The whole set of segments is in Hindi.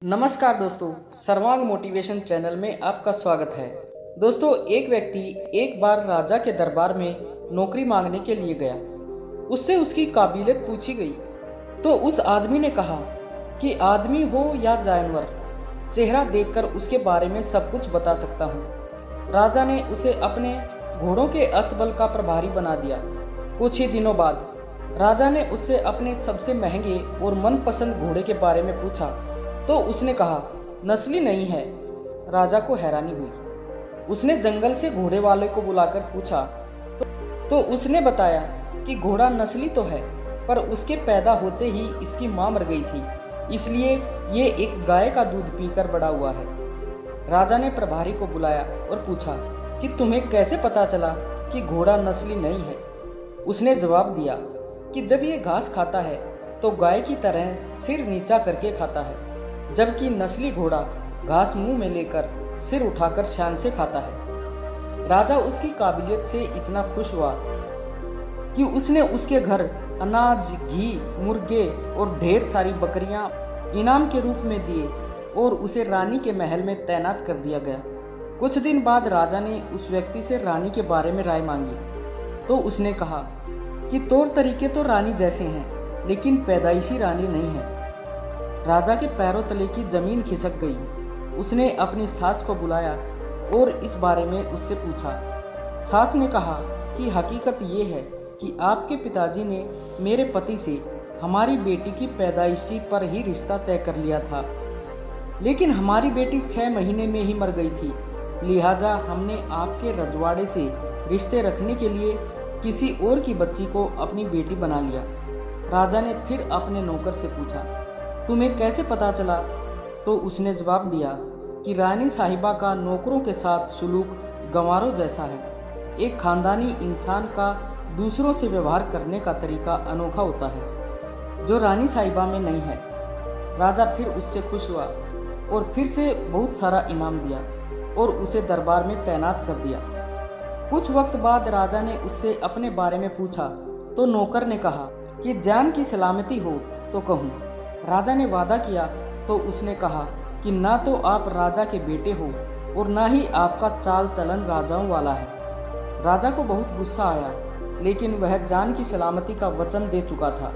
नमस्कार दोस्तों, सर्वांग मोटिवेशन चैनल में आपका स्वागत है। दोस्तों, एक व्यक्ति एक बार राजा के दरबार में नौकरी मांगने के लिए गया। उससे उसकी काबिलियत पूछी गई तो उस आदमी ने कहा कि आदमी हो या जानवर, चेहरा देखकर उसके बारे में सब कुछ बता सकता हूँ। राजा ने उसे अपने घोड़ों के अस्तबल का प्रभारी बना दिया। कुछ ही दिनों बाद राजा ने उससे अपने सबसे महंगे और मनपसंद घोड़े के बारे में पूछा तो उसने कहा नस्ली नहीं है। राजा को हैरानी हुई। उसने जंगल से घोड़े वाले को बुलाकर पूछा तो उसने बताया कि घोड़ा नस्ली तो है, पर उसके पैदा होते ही इसकी मां मर गई थी, इसलिए ये एक गाय का दूध पीकर बड़ा हुआ है। राजा ने प्रभारी को बुलाया और पूछा कि तुम्हें कैसे पता चला कि घोड़ा नस्ली नहीं है। उसने जवाब दिया कि जब ये घास खाता है तो गाय की तरह सिर नीचा करके खाता है, जबकि नस्ली घोड़ा घास मुंह में लेकर सिर उठाकर शान से खाता है। राजा उसकी काबिलियत से इतना खुश हुआ कि उसने उसके घर अनाज, घी, मुर्गे और ढेर सारी बकरियां इनाम के रूप में दिए और उसे रानी के महल में तैनात कर दिया गया। कुछ दिन बाद राजा ने उस व्यक्ति से रानी के बारे में राय मांगी तो उसने कहा कि तौर तरीके तो रानी जैसे हैं, लेकिन पैदाइशी रानी नहीं है। राजा के पैरों तले की जमीन खिसक गई। उसने अपनी सास को बुलाया और इस बारे में उससे पूछा। सास ने कहा कि हकीकत ये है कि आपके पिताजी ने मेरे पति से हमारी बेटी की पैदाइशी पर ही रिश्ता तय कर लिया था, लेकिन हमारी बेटी 6 महीने में ही मर गई थी, लिहाजा हमने आपके रजवाड़े से रिश्ते रखने के लिए किसी और की बच्ची को अपनी बेटी बना लिया। राजा ने फिर अपने नौकर से पूछा, तुम्हें कैसे पता चला? तो उसने जवाब दिया कि रानी साहिबा का नौकरों के साथ सुलूक गंवारों जैसा है। एक खानदानी इंसान का दूसरों से व्यवहार करने का तरीका अनोखा होता है, जो रानी साहिबा में नहीं है। राजा फिर उससे खुश हुआ और फिर से बहुत सारा इनाम दिया और उसे दरबार में तैनात कर दिया। कुछ वक्त बाद राजा ने उससे अपने बारे में पूछा तो नौकर ने कहा कि जान की सलामती हो तो कहूँ। राजा ने वादा किया तो उसने कहा कि ना तो आप राजा के बेटे हो और ना ही आपका चाल चलन राजाओं वाला है। राजा को बहुत गुस्सा आया, लेकिन वह जान की सलामती का वचन दे चुका था,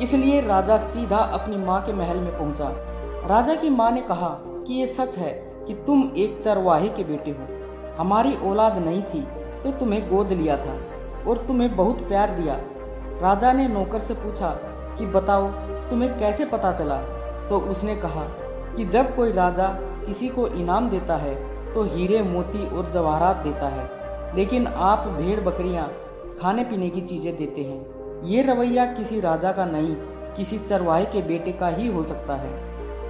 इसलिए राजा सीधा अपनी माँ के महल में पहुंचा। राजा की माँ ने कहा कि ये सच है कि तुम एक चरवाहे के बेटे हो। हमारी औलाद नहीं थी तो तुम्हें गोद लिया था और तुम्हें बहुत प्यार दिया। राजा ने नौकर से पूछा कि बताओ तुम्हें कैसे पता चला? तो उसने कहा कि जब कोई राजा किसी को इनाम देता है तो हीरे, मोती और जवाहरात देता है, लेकिन आप भेड़ बकरियां, खाने पीने की चीज़ें देते हैं। ये रवैया किसी राजा का नहीं, किसी चरवाहे के बेटे का ही हो सकता है,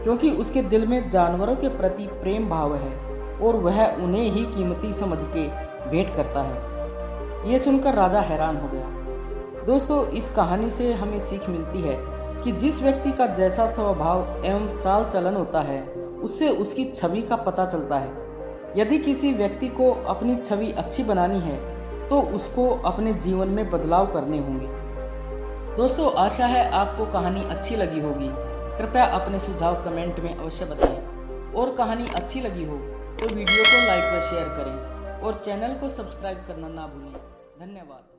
क्योंकि उसके दिल में जानवरों के प्रति प्रेम भाव है और वह उन्हें ही कीमती समझ के भेंट करता है। ये सुनकर राजा हैरान हो गया। दोस्तों, इस कहानी से हमें सीख मिलती है कि जिस व्यक्ति का जैसा स्वभाव एवं चाल चलन होता है, उससे उसकी छवि का पता चलता है। यदि किसी व्यक्ति को अपनी छवि अच्छी बनानी है तो उसको अपने जीवन में बदलाव करने होंगे। दोस्तों, आशा है आपको कहानी अच्छी लगी होगी। कृपया अपने सुझाव कमेंट में अवश्य बताएं और कहानी अच्छी लगी हो तो वीडियो को लाइक व शेयर करें और चैनल को सब्सक्राइब करना ना भूलें। धन्यवाद।